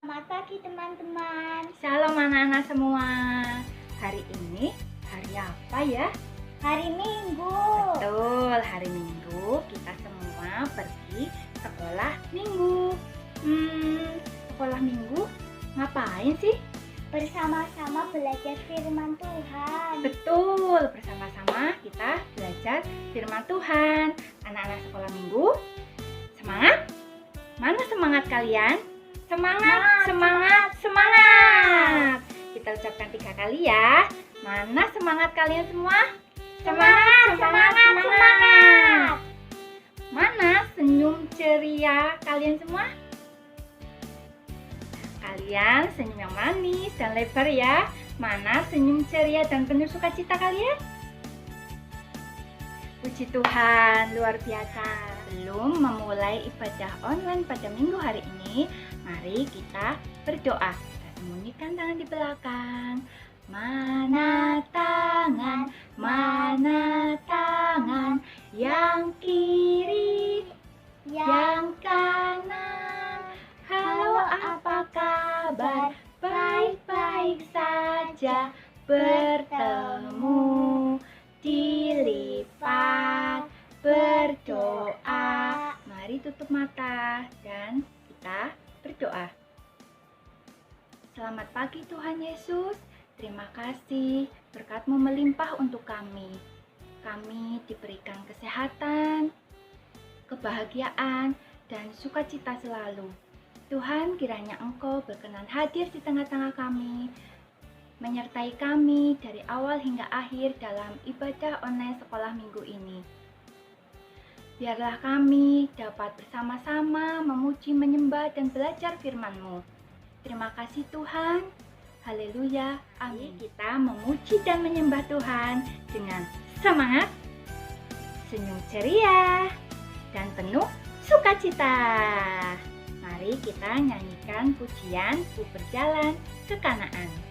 Selamat pagi teman-teman. Shalom anak-anak semua. Hari ini hari apa ya? Hari Minggu. Betul, hari Minggu kita semua pergi sekolah Minggu. Sekolah Minggu ngapain sih? Bersama-sama belajar firman Tuhan. Betul, bersama-sama kita belajar firman Tuhan. Anak-anak sekolah Minggu, semangat? Mana semangat kalian? Semangat, semangat, semangat. Kita ucapkan 3 kali ya. Mana semangat kalian semua? Semangat, semangat, semangat. Mana senyum ceria kalian semua? Kalian senyum yang manis dan lebar ya. Mana senyum ceria dan penuh sukacita kalian? Puji Tuhan, luar biasa. Belum memulai ibadah online pada minggu hari ini, mari kita berdoa. Kita sembunyikan tangan di belakang. Mana tangan yang kiri, yang kanan. Halo, apa kabar? Baik-baik saja. Bertemu dilipat berdoa. Mari tutup mata dan kita berdoa. Selamat pagi Tuhan Yesus. Terima kasih berkat-Mu melimpah untuk kami. Kami diberikan kesehatan, kebahagiaan, dan sukacita selalu. Tuhan, kiranya Engkau berkenan hadir di tengah-tengah kami, menyertai kami dari awal hingga akhir dalam ibadah online sekolah minggu ini. Biarlah kami dapat bersama-sama memuji, menyembah, dan belajar firman-Mu. Terima kasih Tuhan. Haleluya. Amin. Kita memuji dan menyembah Tuhan dengan semangat, senyum ceria, dan penuh sukacita. Mari kita nyanyikan pujian Ku Berjalan ke Kanaan.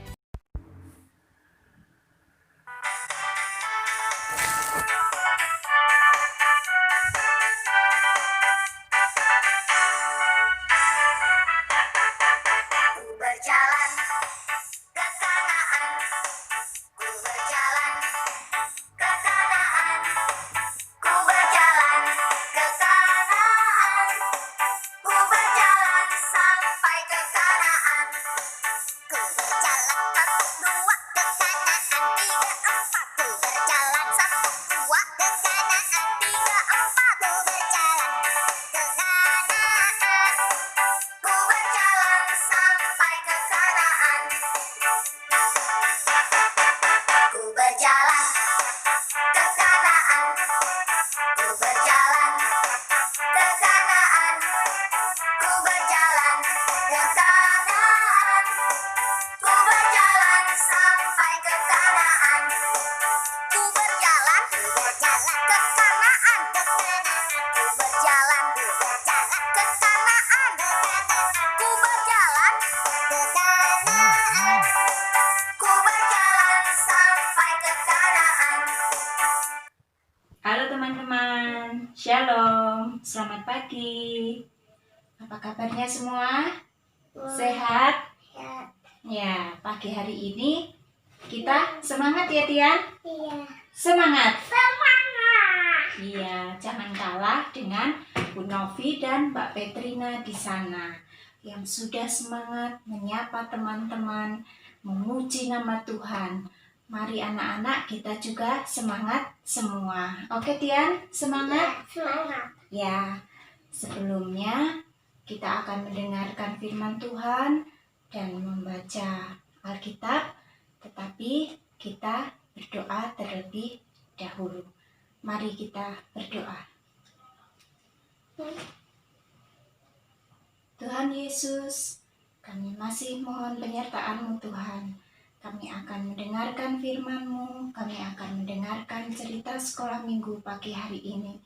Halo teman-teman, Shalom, selamat pagi. Apa kabarnya semua? Sehat? Ya, pagi hari ini kita semangat ya Tian? Iya. Semangat? Semangat. Iya, jangan kalah dengan Bu Novi dan Mbak Petrina di sana yang sudah semangat menyapa teman-teman, memuji nama Tuhan. Mari anak-anak kita juga semangat semua. Oke Tian, semangat? Semangat. Ya, sebelumnya kita akan mendengarkan firman Tuhan dan membaca Alkitab, tetapi kita berdoa terlebih dahulu. Mari kita berdoa. Tuhan Yesus, kami masih mohon penyertaan-Mu Tuhan. Kami akan mendengarkan firman-Mu, kami akan mendengarkan cerita sekolah minggu pagi hari ini.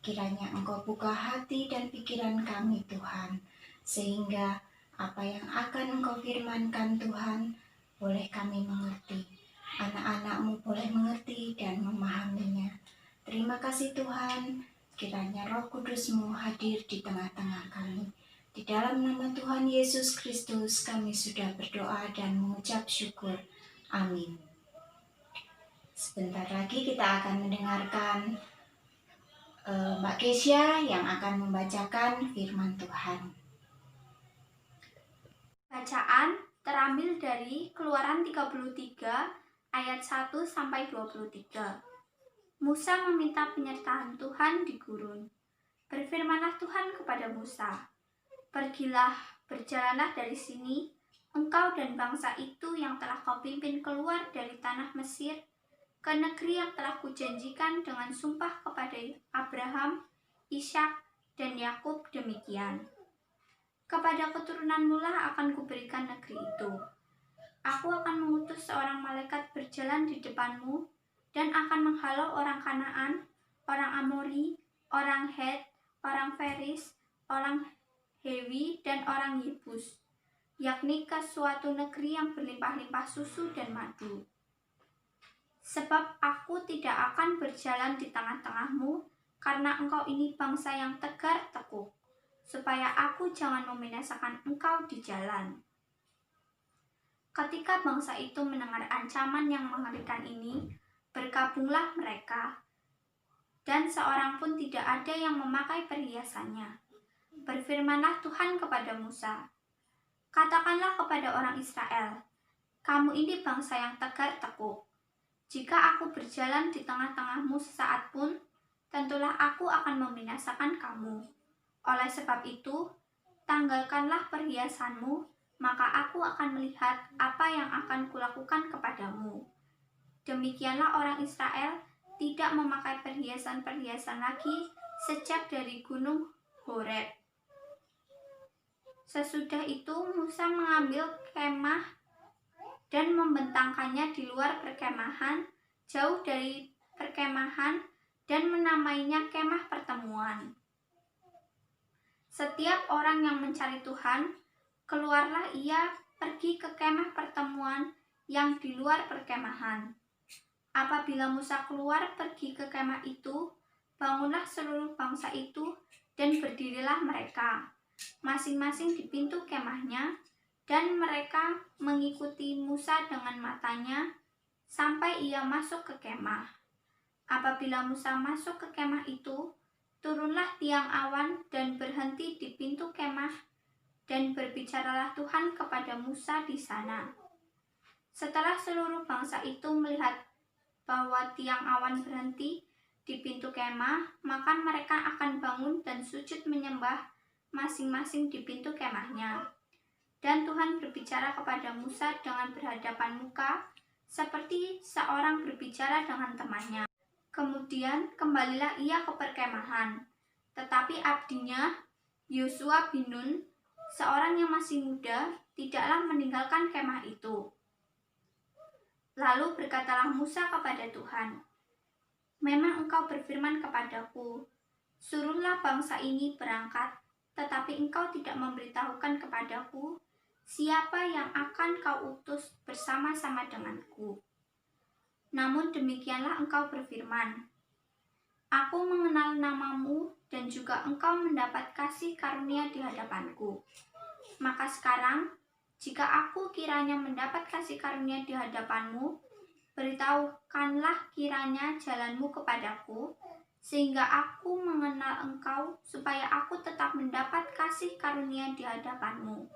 Kiranya Engkau buka hati dan pikiran kami Tuhan, sehingga apa yang akan Engkau firmankan Tuhan, boleh kami mengerti. Anak-anak-Mu boleh mengerti dan memahaminya. Terima kasih Tuhan, kiranya Roh Kudus-Mu hadir di tengah-tengah kami. Di dalam nama Tuhan Yesus Kristus kami sudah berdoa dan mengucap syukur. Amin. Sebentar lagi kita akan mendengarkan Mbak Kesya yang akan membacakan firman Tuhan. Bacaan terambil dari Keluaran 33 ayat 1 sampai 23. Musa meminta penyertaan Tuhan di gurun. Berfirmanlah Tuhan kepada Musa, "Pergilah, berjalanlah dari sini, engkau dan bangsa itu yang telah kau pimpin keluar dari tanah Mesir, ke negeri yang telah kujanjikan dengan sumpah kepada Abraham, Ishak, dan Yakub demikian. Kepada keturunanmu lah akan kuberikan negeri itu. Aku akan mengutus seorang malaikat berjalan di depanmu dan akan menghalau orang Kanaan, orang Amori, orang Het, orang Feris, orang Hewi, dan orang Yebus, yakni ke suatu negeri yang berlimpah-limpah susu dan madu. Sebab aku tidak akan berjalan di tengah-tengahmu, karena engkau ini bangsa yang tegar tekuk, supaya aku jangan membinasakan engkau di jalan." Ketika bangsa itu mendengar ancaman yang mengerikan ini, bergabunglah mereka, dan seorang pun tidak ada yang memakai perhiasannya. Berfirmanlah Tuhan kepada Musa, "Katakanlah kepada orang Israel, kamu ini bangsa yang tegar tekuk. Jika aku berjalan di tengah-tengahmu sesaat pun, tentulah aku akan membinasakan kamu. Oleh sebab itu, tanggalkanlah perhiasanmu, maka aku akan melihat apa yang akan kulakukan kepadamu." Demikianlah orang Israel tidak memakai perhiasan-perhiasan lagi sejak dari gunung Horeb. Sesudah itu Musa mengambil kemah dan membentangkannya di luar perkemahan, jauh dari perkemahan, dan menamainya kemah pertemuan. Setiap orang yang mencari Tuhan, keluarlah ia pergi ke kemah pertemuan yang di luar perkemahan. Apabila Musa keluar pergi ke kemah itu, bangunlah seluruh bangsa itu dan berdirilah mereka, masing-masing di pintu kemahnya, dan mereka mengikuti Musa dengan matanya sampai ia masuk ke kemah. Apabila Musa masuk ke kemah itu, turunlah tiang awan dan berhenti di pintu kemah, dan berbicaralah Tuhan kepada Musa di sana. Setelah seluruh bangsa itu melihat bahwa tiang awan berhenti di pintu kemah, maka mereka akan bangun dan sujud menyembah masing-masing di pintu kemahnya. Dan Tuhan berbicara kepada Musa dengan berhadapan muka, seperti seorang berbicara dengan temannya. Kemudian kembalilah ia ke perkemahan, tetapi abdinya, Yosua bin Nun, seorang yang masih muda, tidaklah meninggalkan kemah itu. Lalu berkatalah Musa kepada Tuhan, "Memang engkau berfirman kepadaku, suruhlah bangsa ini berangkat, tetapi engkau tidak memberitahukan kepadaku siapa yang akan kau utus bersama-sama denganku. Namun demikianlah engkau berfirman, aku mengenal namamu dan juga engkau mendapat kasih karunia di hadapanku. Maka sekarang, jika aku kiranya mendapat kasih karunia di hadapanmu, beritahukanlah kiranya jalanmu kepadaku, sehingga aku mengenal engkau, supaya aku tetap mendapat kasih karunia di hadapanmu.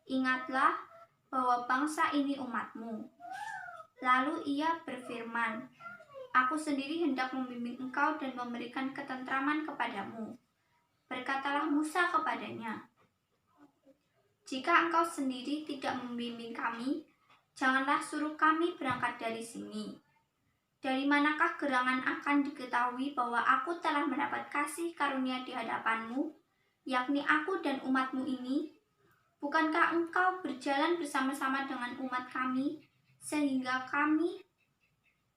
Ingatlah bahwa bangsa ini umatmu." Lalu ia berfirman, "Aku sendiri hendak membimbing engkau dan memberikan ketentraman kepadamu." Berkatalah Musa kepadanya, "Jika engkau sendiri tidak membimbing kami, janganlah suruh kami berangkat dari sini. Dari manakah gerangan akan diketahui bahwa aku telah mendapat kasih karunia di hadapanmu, yakni aku dan umatmu ini? Bukankah engkau berjalan bersama-sama dengan umat kami, sehingga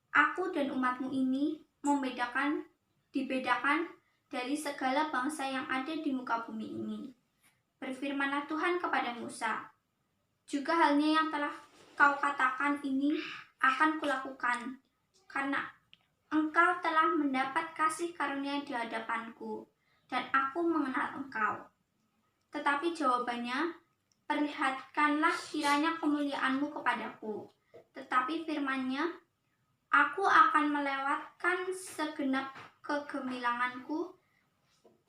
aku dan umatmu ini dibedakan dari segala bangsa yang ada di muka bumi ini?" Berfirmanlah Tuhan kepada Musa, "Juga halnya yang telah kau katakan ini akan kulakukan, karena engkau telah mendapat kasih karunia di hadapanku, dan aku mengenal engkau. Tetapi Tetapi jawabannya, perlihatkanlah kiranya kemuliaan-Mu kepadaku. Tetapi firman-Nya, aku akan melewatkan segenap kegemilanganku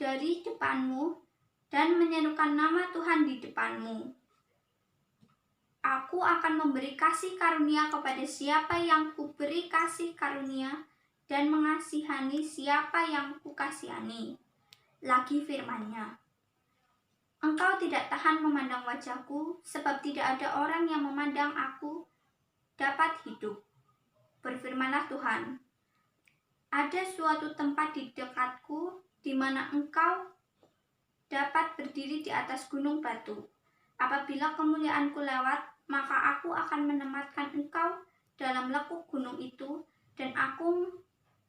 dari depan-Mu dan menyerukan nama Tuhan di depan-Mu. Aku akan memberi kasih karunia kepada siapa yang kuberi kasih karunia dan mengasihani siapa yang kukasihani. Lagi firman-Nya, engkau tidak tahan memandang wajahku, sebab tidak ada orang yang memandang aku dapat hidup. Berfirmanlah Tuhan, ada suatu tempat di dekatku di mana engkau dapat berdiri di atas gunung batu. Apabila kemuliaanku lewat, maka aku akan menempatkan engkau dalam lekuk gunung itu, dan aku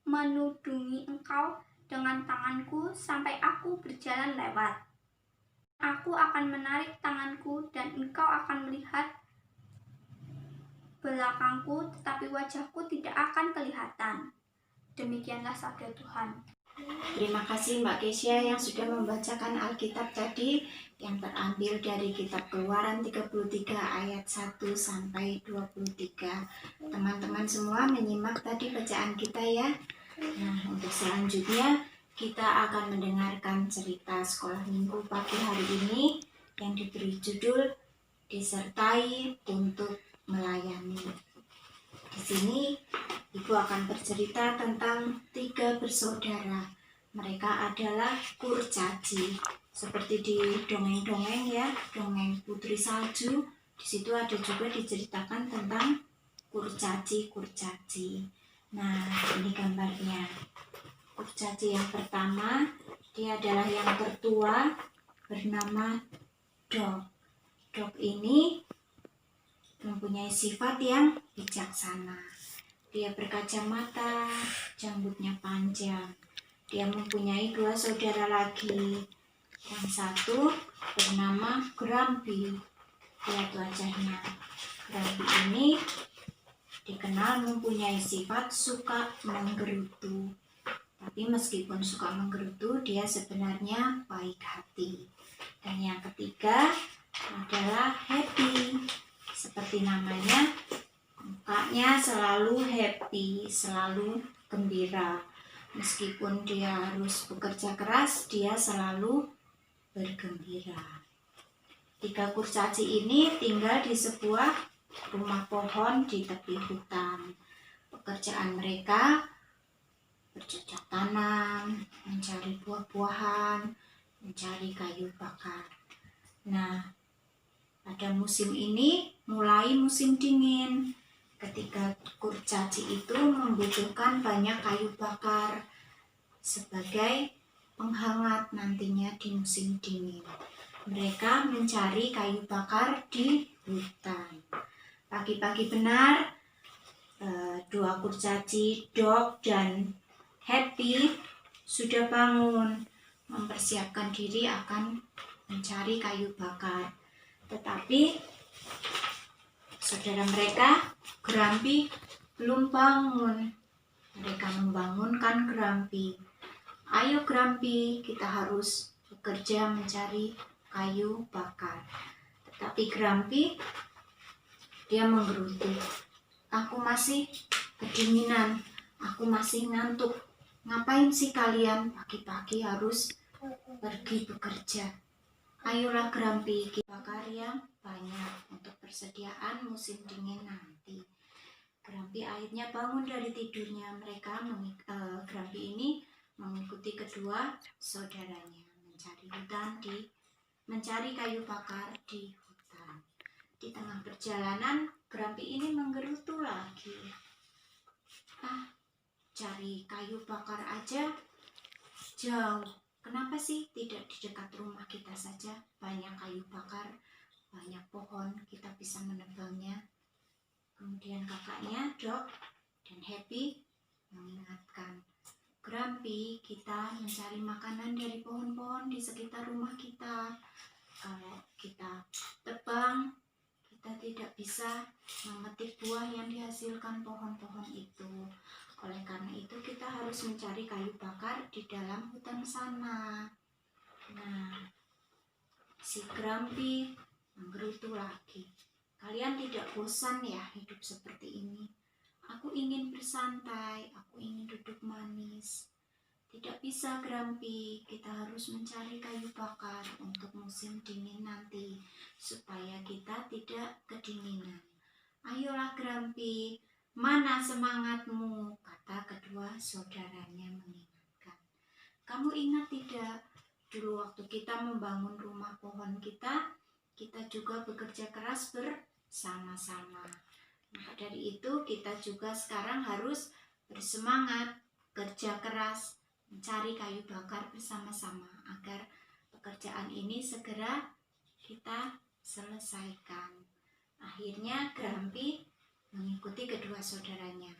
menudungi engkau dengan tanganku sampai aku berjalan lewat. Aku akan menarik tanganku dan engkau akan melihat belakangku, tetapi wajahku tidak akan kelihatan. Demikianlah sabda Tuhan. Terima kasih Mbak Kesia yang sudah membacakan Alkitab tadi yang terambil dari kitab Keluaran 33 ayat 1 sampai 23. Teman-teman semua menyimak tadi bacaan kita ya. Nah, untuk selanjutnya kita akan mendengarkan cerita sekolah minggu pagi hari ini yang diberi judul Disertai untuk Melayani. Di sini Ibu akan bercerita tentang 3 bersaudara. Mereka adalah kurcaci. Seperti di dongeng-dongeng ya, dongeng Putri Salju. Di situ ada juga diceritakan tentang kurcaci-kurcaci. Nah, ini gambarnya. Kurcaci yang pertama, dia adalah yang tertua, bernama Dog. Dog ini mempunyai sifat yang bijaksana. Dia berkacamata, janggutnya panjang. Dia mempunyai 2 saudara lagi. Yang satu bernama Grumpy. Lihat wajahnya. Grumpy ini dikenal mempunyai sifat suka menggerutu. Tapi meskipun suka menggerutu, dia sebenarnya baik hati. Dan yang ketiga adalah Happy. Seperti namanya, mukanya selalu happy, selalu gembira. Meskipun dia harus bekerja keras, dia selalu bergembira. 3 kurcaci ini tinggal di sebuah rumah pohon di tepi hutan. Pekerjaan mereka bercocok tanam, mencari buah-buahan, mencari kayu bakar. Nah, pada musim ini mulai musim dingin. Ketika kurcaci itu membutuhkan banyak kayu bakar sebagai penghangat nantinya di musim dingin. Mereka mencari kayu bakar di hutan. Pagi-pagi benar, 2 kurcaci, Dog dan Happy sudah bangun, mempersiapkan diri akan mencari kayu bakar. Tetapi saudara mereka, Grumpy, belum bangun. Mereka membangunkan Grumpy. Ayo Grumpy, kita harus bekerja mencari kayu bakar. Tetapi Grumpy, dia menggerutu. Aku masih kedinginan, aku masih ngantuk. Ngapain sih kalian pagi-pagi harus pergi bekerja? Ayolah Grumpy, kita bakar yang banyak untuk persediaan musim dingin nanti. Grumpy akhirnya bangun dari tidurnya. Grumpy ini mengikuti kedua saudaranya mencari kayu bakar di hutan. Di tengah perjalanan, Grumpy ini menggerutu lagi. Cari kayu bakar aja jauh. Kenapa sih tidak di dekat rumah kita saja? Banyak kayu bakar, banyak pohon, kita bisa menebangnya. Kemudian kakaknya, Dog dan Happy mengingatkan, Grumpy, kita mencari makanan dari pohon-pohon di sekitar rumah kita. Kalau kita tebang, kita tidak bisa memetik buah yang dihasilkan pohon-pohon itu. Oleh karena itu kita harus mencari kayu bakar di dalam hutan sana. Nah, si Grumpy menggerutu lagi. Kalian tidak bosan ya hidup seperti ini? Aku ingin bersantai, aku ingin duduk manis. Tidak bisa Grumpy, kita harus mencari kayu bakar untuk musim dingin nanti, supaya kita tidak kedinginan. Ayolah Grumpy, mana semangatmu? Kata kedua saudaranya mengingatkan. Kamu ingat tidak? Dulu waktu kita membangun rumah pohon kita juga bekerja keras bersama-sama. Maka dari itu kita juga sekarang harus bersemangat, kerja keras, mencari kayu bakar bersama-sama agar pekerjaan ini segera kita selesaikan. Akhirnya Grumpy mengikuti kedua saudaranya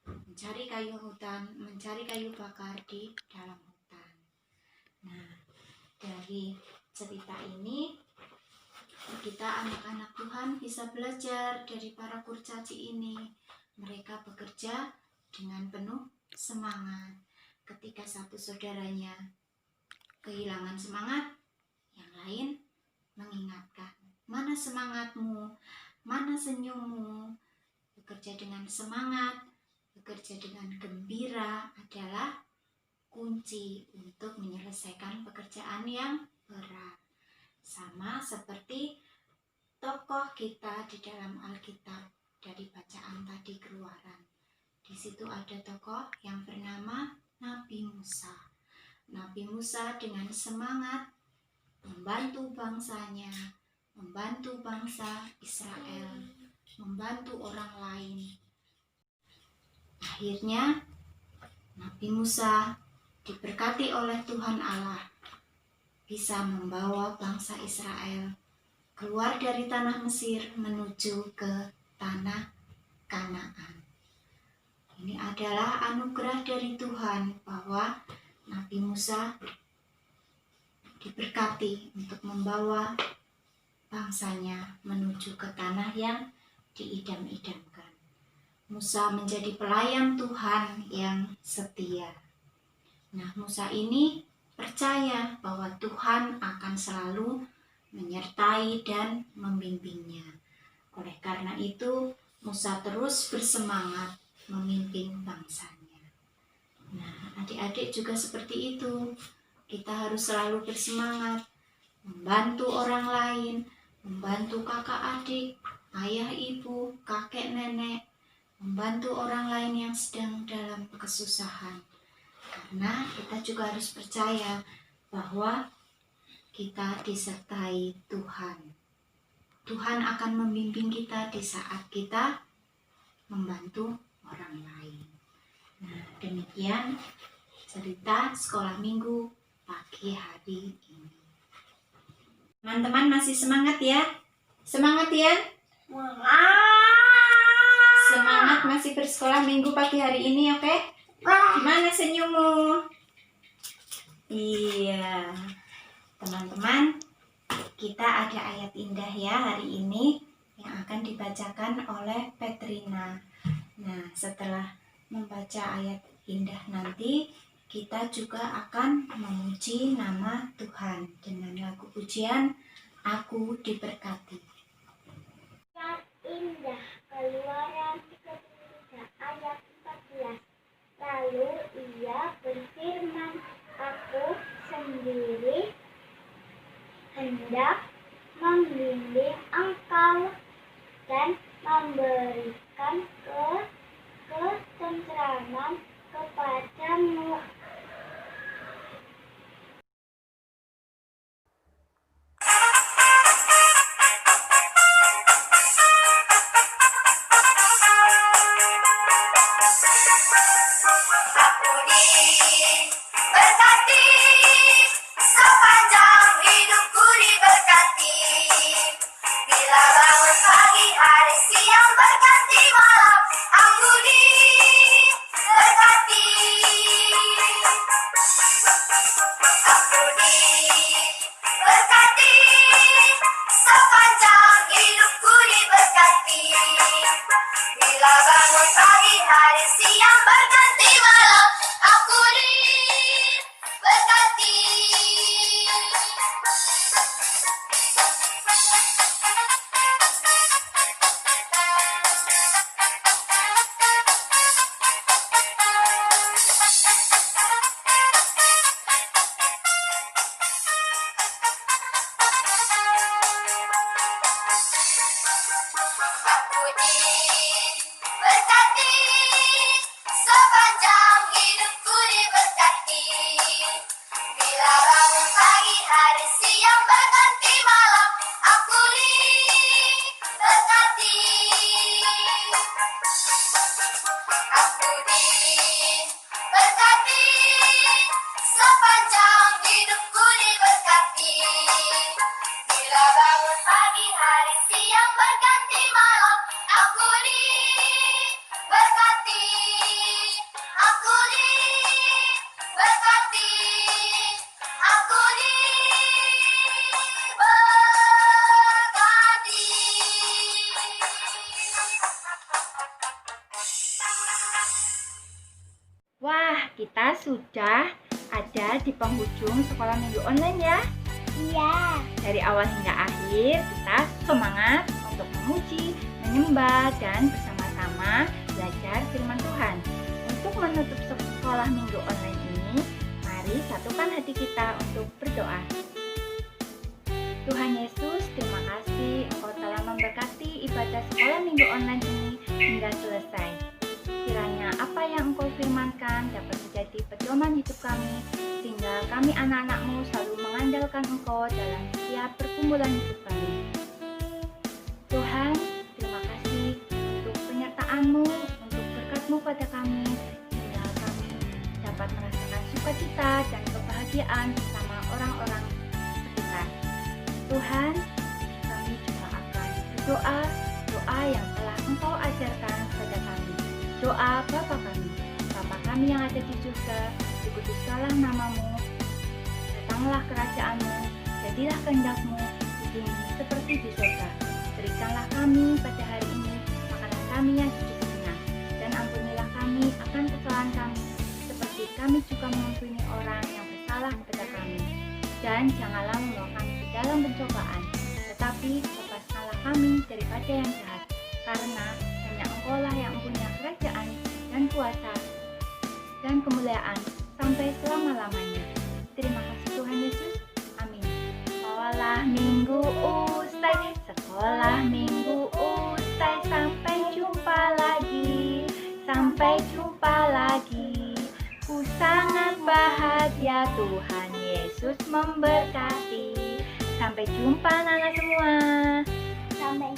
mencari kayu bakar di dalam hutan. Nah, dari cerita ini kita anak-anak Tuhan bisa belajar dari para kurcaci ini. Mereka bekerja dengan penuh semangat. Ketika satu saudaranya kehilangan semangat, yang lain mengingatkan, mana semangatmu, mana senyummu. Bekerja dengan semangat, bekerja dengan gembira adalah kunci untuk menyelesaikan pekerjaan yang berat. Sama seperti tokoh kita di dalam Alkitab dari bacaan tadi Keluaran. Di situ ada tokoh yang bernama Nabi Musa. Nabi Musa dengan semangat membantu bangsanya, membantu bangsa Israel, membantu orang lain. Akhirnya Nabi Musa diberkati oleh Tuhan Allah, bisa membawa bangsa Israel keluar dari tanah Mesir menuju ke tanah Kanaan. Ini adalah anugerah dari Tuhan bahwa Nabi Musa diberkati untuk membawa bangsanya menuju ke tanah yang diidam-idamkan. Musa menjadi pelayan Tuhan yang setia. Nah, Musa ini percaya bahwa Tuhan akan selalu menyertai dan membimbingnya. Oleh karena itu, Musa terus bersemangat memimpin bangsanya. Nah, adik-adik juga seperti itu. Kita harus selalu bersemangat membantu orang lain, membantu kakak adik, ayah ibu, kakek nenek, membantu orang lain yang sedang dalam kesusahan. Karena kita juga harus percaya bahwa kita disertai Tuhan. Tuhan akan membimbing kita di saat kita membantu orang lain. Nah, demikian cerita sekolah minggu pagi hari ini. Teman-teman masih semangat ya? Semangat ya? Semangat masih bersekolah minggu pagi hari ini, oke? Gimana senyummu? Iya, teman-teman, kita ada ayat indah ya hari ini yang akan dibacakan oleh Petrina. Nah, setelah membaca ayat indah nanti, kita juga akan memuji nama Tuhan dengan lagu pujian Aku Diberkati. Yang indah, Keluaran 33 ayat 14. Lalu ia berfirman, aku sendiri hendak membimbing engkau dan memberikan ketentraman kepadamu. Berkati sepanjang hidupku diberkati. Bila bangun pagi hari siang berganti malam, aku diberkati. Aku diberkati sepanjang hidupku diberkati. Bila bangun pagi hari siang berganti malam, aku diberkati. pagi hari, siang berganti malam. Aku diberkati, aku diberkati, aku diberkati. Wah, kita sudah ada di penghujung sekolah minggu online ya. Iya. Dari awal hingga akhir, kita semangat untuk memuji, menyembah, dan bersama-sama belajar firman Tuhan. Untuk menutup sekolah minggu online ini, mari satukan hati kita untuk berdoa. Tuhan Yesus, terima kasih Engkau telah memberkati ibadah sekolah minggu online ini hingga selesai. Kiranya apa yang Engkau firmankan dapat menjadi pedoman hidup kami, sehingga kami anak-anak-Mu selalu mengandalkan Engkau dalam setiap pergumulan hidup kami. Tuhan, terima kasih untuk penyertaan-Mu, untuk berkat-Mu pada kami, sehingga kami dapat merasakan sukacita dan kebahagiaan bersama orang-orang sekitar. Tuhan, kami juga akan berdoa, doa yang telah Engkau ajarkan kepada kami. Doa Bapa kami, Bapa kami yang ada di surga, dikuduskanlah nama-Mu, datanglah kerajaan-Mu, jadilah kehendak-Mu di bumi seperti di surga. Berikanlah kami pada hari ini makanan kami yang secukupnya, dan ampunilah kami akan kesalahan kami, seperti kami juga mengampuni orang yang bersalah kepada kami. Dan janganlah membawa kami ke dalam pencobaan, tetapi lepaskanlah kami daripada yang jahat, karena hanya Engkau lah yang mempunyai kerajaan dan kuasa dan kemuliaan sampai selama-lamanya. Terima kasih Tuhan Yesus. Amin. Sekolah minggu usai, sekolah minggu usai, sampai jumpa lagi, sampai jumpa lagi. Ku sangat bahagia, Tuhan Yesus memberkati. Sampai jumpa anak-anak semua. Sampai